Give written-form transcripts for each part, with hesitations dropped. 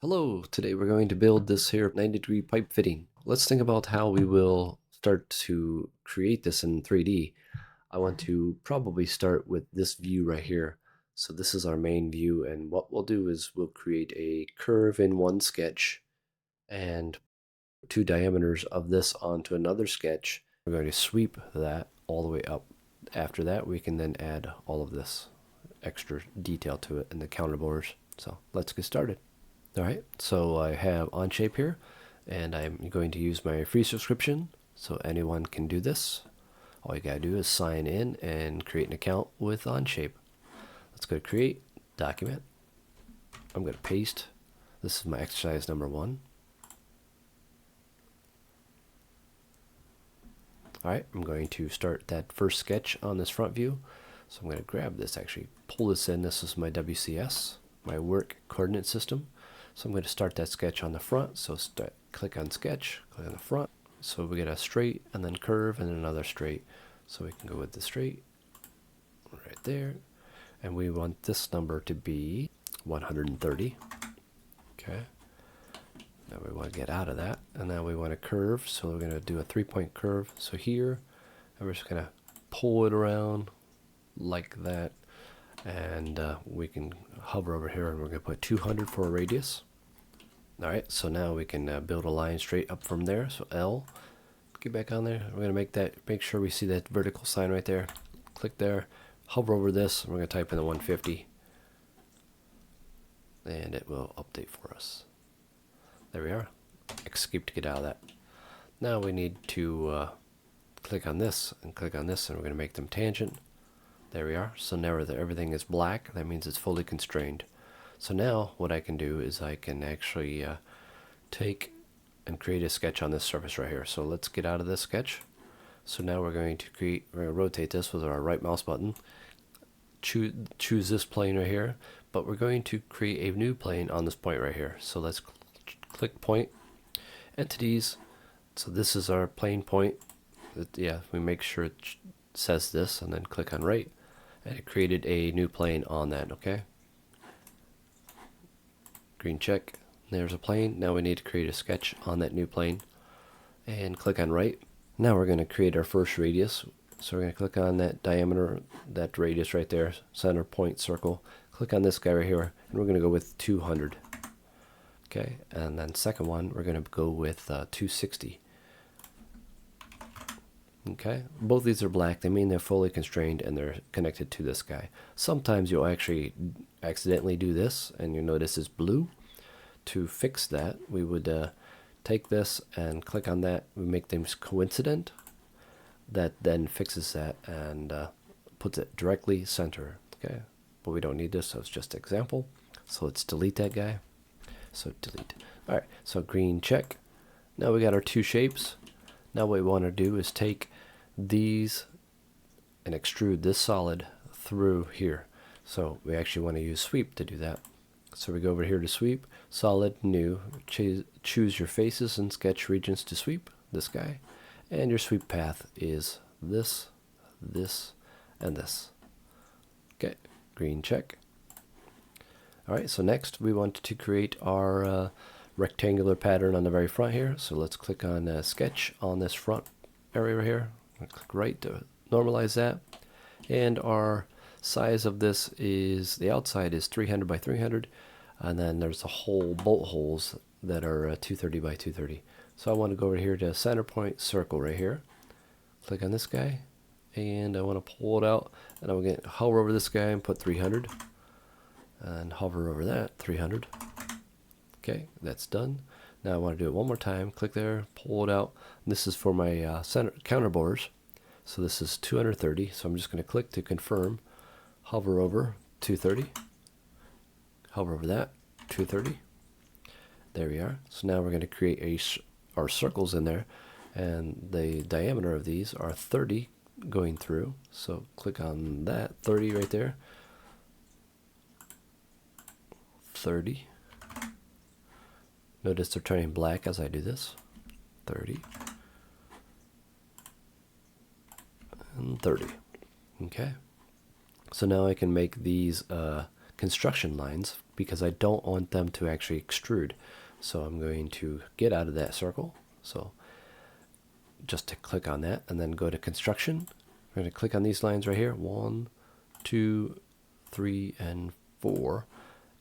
Hello, today we're going to build this here 90-degree pipe fitting. Let's think about how we will start to create this in 3D. I want to probably start with this view right here. So this is our main view, and what we'll do is we'll create a curve in one sketch and two diameters of this onto another sketch. We're going to sweep that all the way up. After that, we can then add all of this extra detail to it in the counterbores. So let's get started. All right, so I have OnShape here, and I'm going to use my free subscription, so anyone can do this. All you gotta do is sign in and create an account with OnShape. Let's go to Create, Document. I'm gonna paste. This is my exercise number 1. All right, I'm going to start that first sketch on this front view. So I'm gonna grab this, actually pull this in. This is my WCS, my work coordinate system. So I'm going to start that sketch on the front. So click on sketch, click on the front. So we get a straight and then curve and another straight. So we can go with the straight right there. And we want this number to be 130. Okay. Now we want to get out of that. And now we want a curve. So we're going to do a 3-point curve. So here, and we're just going to pull it around like that. And we can hover over here and we're going to put 200 for a radius. Alright, so now we can build a line straight up from there. So L, get back on there. We're going to make sure we see that vertical sign right there. Click there, hover over this, and we're going to type in the 150. And it will update for us. There we are. Escape to get out of that. Now we need to click on this and click on this, and we're going to make them tangent. There we are. So now everything is black. That means it's fully constrained. So now what I can do is I can actually take and create a sketch on this surface right here. So let's get out of this sketch. So now we're going to rotate this with our right mouse button. Choose this plane right here, but we're going to create a new plane on this point right here. So let's click point, entities. So this is our plane point. Yeah, we make sure it says this and then click on right. And it created a new plane on that, okay? Green check. There's a plane. Now we need to create a sketch on that new plane. And click on right. Now we're going to create our first radius. So we're going to click on that diameter, that radius right there, center point circle. Click on this guy right here, and we're going to go with 200. Okay, and then second one, we're going to go with 260. Okay, both these are black. They mean they're fully constrained and they're connected to this guy. Sometimes you'll actually accidentally do this and you notice it's blue. To fix that, we would take this and click on that. We make them coincident. That then fixes that and puts it directly center. Okay, but we don't need this, so it's just an example. So let's delete that guy. So delete. All right, so green check. Now we got our two shapes. Now what we want to do is take these and extrude this solid through here. So we actually want to use sweep to do that. So we go over here to sweep, solid, new, choose your faces and sketch regions to sweep, this guy. And your sweep path is this, this, and this. Okay, green check. All right, so next we want to create our rectangular pattern on the very front here. So let's click on sketch on this front area right here. Click right to normalize that. And our size of this is, the outside is 300 by 300. And then there's the whole bolt holes that are 230 by 230. So I want to go over here to center point circle right here. Click on this guy. And I want to pull it out. And I'm going to hover over this guy and put 300. And hover over that, 300. Okay, that's done. Now I want to do it one more time. Click there, pull it out. And this is for my center counterbores. So this is 230. So I'm just going to click to confirm. Hover over 230. Hover over that, 230. There we are. So now we're going to create our circles in there. And the diameter of these are 30 going through. So click on that, 30 right there. 30. Notice they're turning black as I do this. 30. And 30. Okay. So now I can make these construction lines because I don't want them to actually extrude. So I'm going to get out of that circle. So just to click on that and then go to construction. We're going to click on these lines right here. 1, 2, 3, and 4.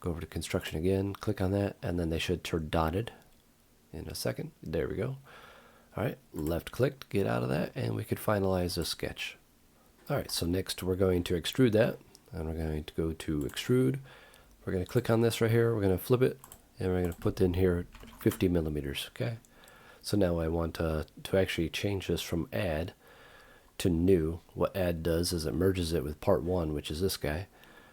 Go over to construction again, click on that, and then they should turn dotted in a second. There we go. All right, left click, get out of that, and we could finalize the sketch. All right, so next we're going to extrude that, and we're going to go to extrude. We're going to click on this right here. We're going to flip it, and we're going to put in here 50 millimeters, okay? So now I want to actually change this from add to new. What add does is it merges it with part 1, which is this guy.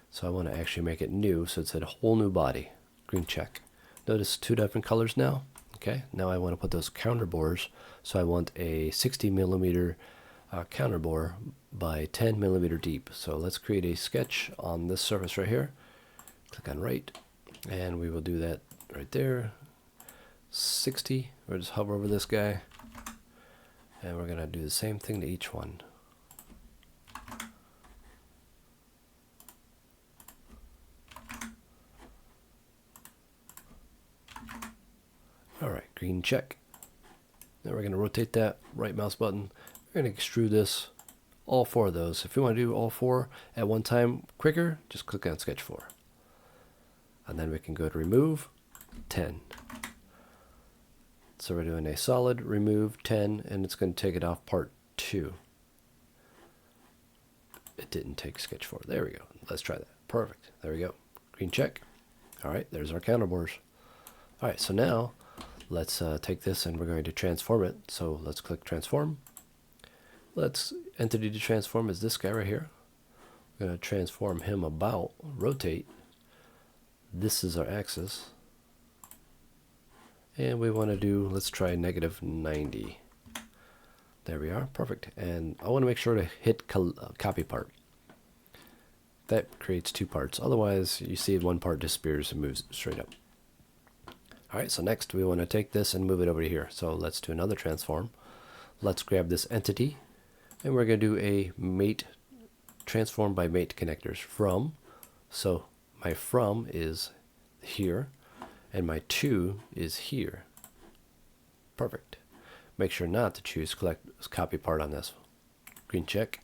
So I want to actually make it new, so it's a whole new body. Green check. Notice 2 different colors now. Okay, now I want to put those counter bores. So I want a 60 millimeter counter bore by 10 millimeter deep. So let's create a sketch on this surface right here. Click on right, and we will do that right there. 60. We'll just hover over this guy, and we're going to do the same thing to each one. All right, green check. Now we're going to rotate that, right mouse button. We're going to extrude this, all 4 of those. If you want to do all 4 at one time quicker, just click on sketch 4. And then we can go to remove, 10. So we're doing a solid, remove, 10, and it's going to take it off part 2. It didn't take sketch 4. There we go. Let's try that. Perfect. There we go. Green check. All right, there's our counter bores. All right, so now let's take this and we're going to transform it. So let's click transform. Let's entity to transform is this guy right here. We're going to transform him about, rotate. This is our axis. And we want to do, let's try -90. There we are, perfect. And I want to make sure to hit copy part. That creates 2 parts. Otherwise, you see one part disappears and moves straight up. All right, so next we want to take this and move it over here. So let's do another transform. Let's grab this entity, and we're going to do a mate, transform by mate connectors from. So my from is here, and my to is here. Perfect. Make sure not to choose copy part on this. Green check.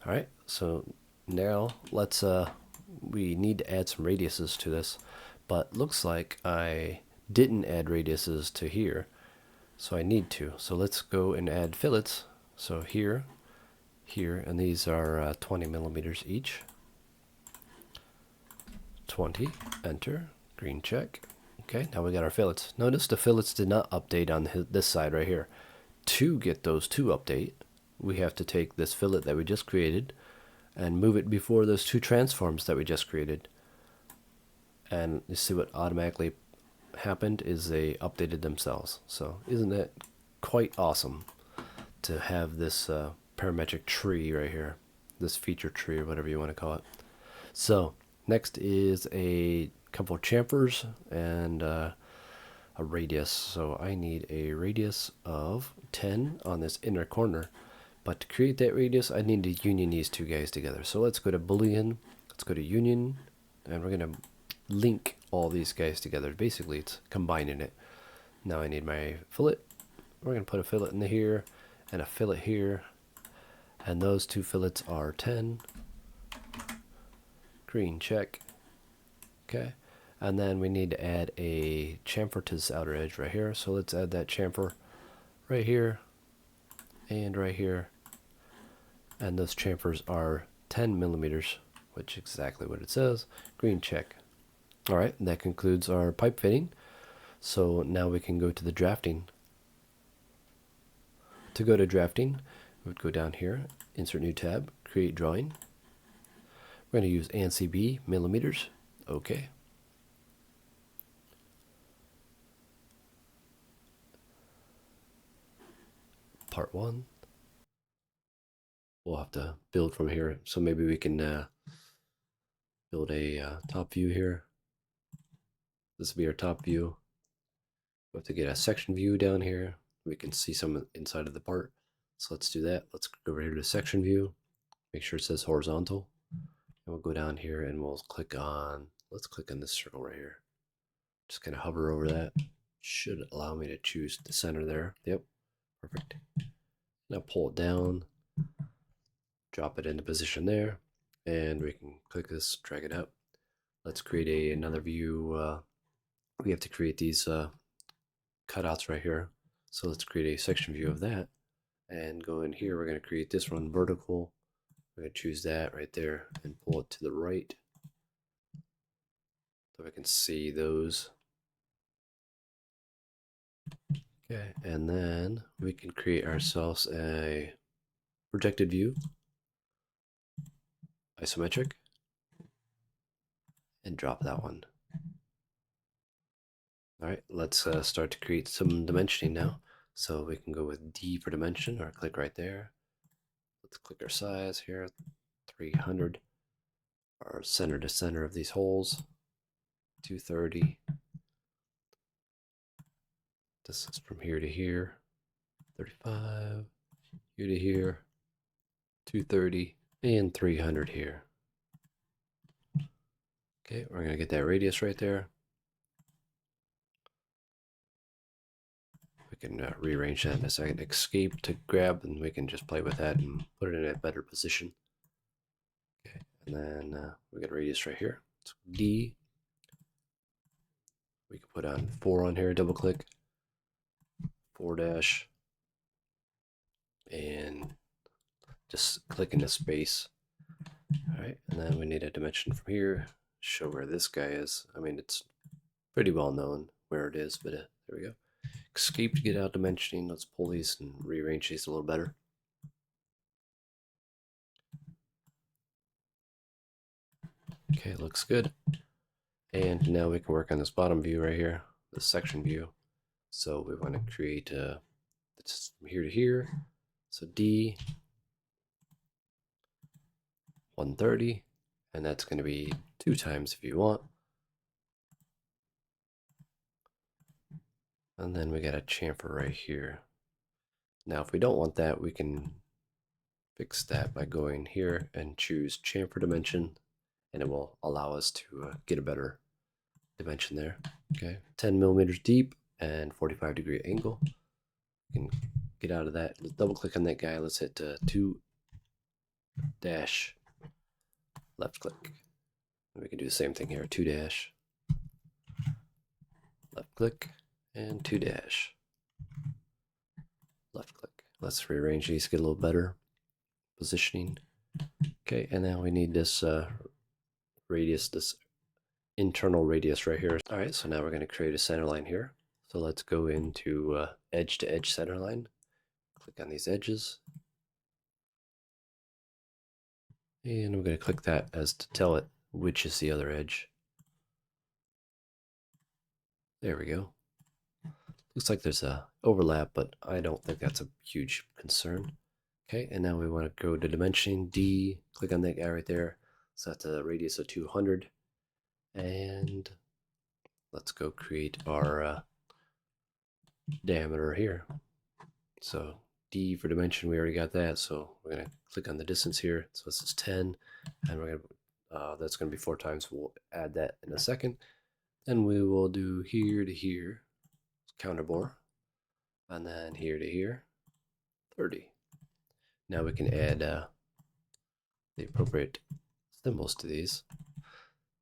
All right, so now let's, we need to add some radiuses to this, but looks like I didn't add radiuses to here, so I need to. So let's go and add fillets. So here, here, and these are 20 millimeters each. 20, enter, green check. Okay, now we got our fillets. Notice the fillets did not update on this side right here. To get those to update, we have to take this fillet that we just created and move it before those 2 transforms that we just created. And you see what automatically happened is they updated themselves. So isn't that quite awesome to have this parametric tree right here, this feature tree or whatever you want to call it. So next is a couple of chamfers and a radius. So I need a radius of 10 on this inner corner, but to create that radius I need to union these 2 guys together. So let's go to Boolean, let's go to union, and we're going to link all these guys together. Basically it's combining it. Now I need my fillet. We're going to put a fillet in here and a fillet here, and those 2 fillets are 10. Green check. Okay, and then we need to add a chamfer to this outer edge right here. So let's add that chamfer right here and right here, and those chamfers are 10 millimeters, which is exactly what it says. Green check. All right, that concludes our pipe fitting. So now we can go to the drafting. To go to drafting, we would go down here, insert new tab, create drawing. We're going to use ANSI millimeters. Okay. Part 1. We'll have to build from here. So maybe we can build a top view here. This will be our top view. We have to get a section view down here. We can see some inside of the part. So let's do that. Let's go over here to section view. Make sure it says horizontal. And we'll go down here and we'll click on let's click on this circle right here. Just kind of hover over that. Should allow me to choose the center there. Yep, perfect. Now pull it down, drop it into position there, and we can click this, drag it up. Let's create another view. We have to create these cutouts right here. So let's create a section view of that and go in here. We're going to create this one vertical. We're going to choose that right there and pull it to the right so we can see those. Okay, and then we can create ourselves a projected view, isometric, and drop that one. All right, let's start to create some dimensioning now. So we can go with D for dimension, or click right there. Let's click our size here, 300. Our center to center of these holes, 230. This is from here to here, 35. Here to here, 230, and 300 here. Okay, we're gonna get that radius right there. We can rearrange that in a second. Escape to grab, and we can just play with that and put it in a better position. Okay, and then we got a radius right here. So D. We can put on 4 on here, double click, 4 dash, and just click into space. All right, and then we need a dimension from here, show where this guy is. I mean, it's pretty well known where it is, but there we go. Escape to get out dimensioning. Let's pull these and rearrange these a little better. Okay, looks good. And now we can work on this bottom view right here, the section view. So we want to create it's from here to here. So D 130, and that's going to be 2 times if you want. And then we got a chamfer right here. Now, if we don't want that, we can fix that by going here and choose chamfer dimension, and it will allow us to get a better dimension there. Okay, 10 millimeters deep and 45-degree angle. You can get out of that. Let's double click on that guy. Let's hit 2 dash, left click. And we can do the same thing here, 2 dash, left click, and 2 dash, left click. Let's rearrange these, get a little better positioning. Okay, and now we need this radius, this internal radius right here. All right, so now we're going to create a center line here. So let's go into edge to edge center line. Click on these edges. And I'm going to click that as to tell it which is the other edge. There we go. Looks like there's a overlap, but I don't think that's a huge concern. Okay, and now we want to go to dimensioning, D, click on that guy right there. Set the radius of 200. And let's go create our diameter here. So D for dimension, we already got that. So we're going to click on the distance here. So this is 10, and we're going to, that's going to be 4 times. We'll add that in a second. Then we will do here to here, counter bore, and then here to here, 30. Now we can add the appropriate symbols to these.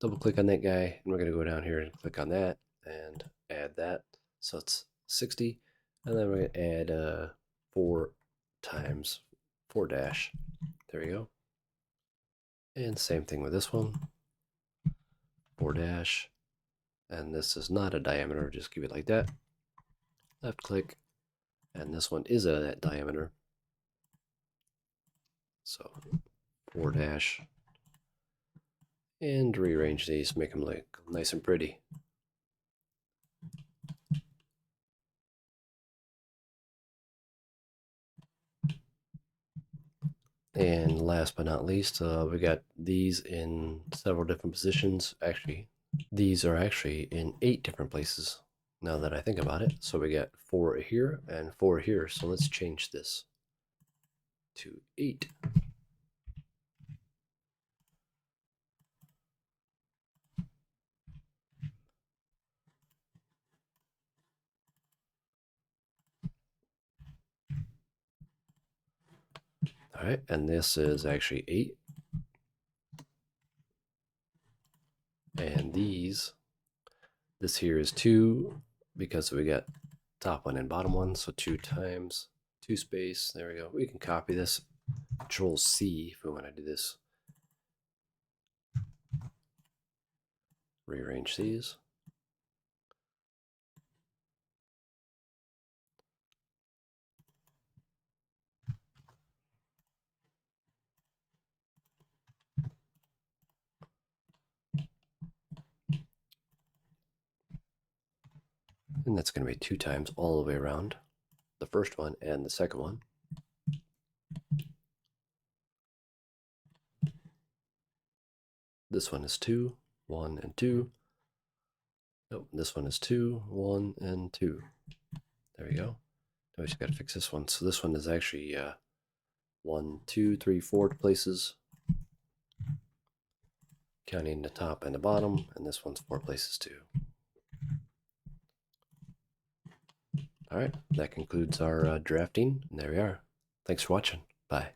Double click on that guy, and we're going to go down here and click on that and add that. So it's 60, and then we're going to add 4 times 4 dash. There we go. And same thing with this one, 4 dash, and this is not a diameter, just keep it like that. Left click, and this one is a diameter. So 4 dash, and rearrange these, make them look nice and pretty. And last but not least, we got these in several different positions. Actually, these are actually in 8 different places now that I think about it. So we got 4 here and 4 here. So let's change this to 8. All right, and this is actually 8. And this here is 2 because we got top one and bottom one, so 2 times 2 space. There we go. We can copy this. Control C if we want to do this. Rearrange these. And that's going to be 2 times all the way around. The first one and the second one. This one is 2, 1, and 2. Nope, this one is 2, 1, and 2. There we go. Now we just got to fix this one. So this one is actually 1, 2, 3, 4 places, counting the top and the bottom, and this one's 4 places too. All right, that concludes our drafting. And there we are. Thanks for watching. Bye.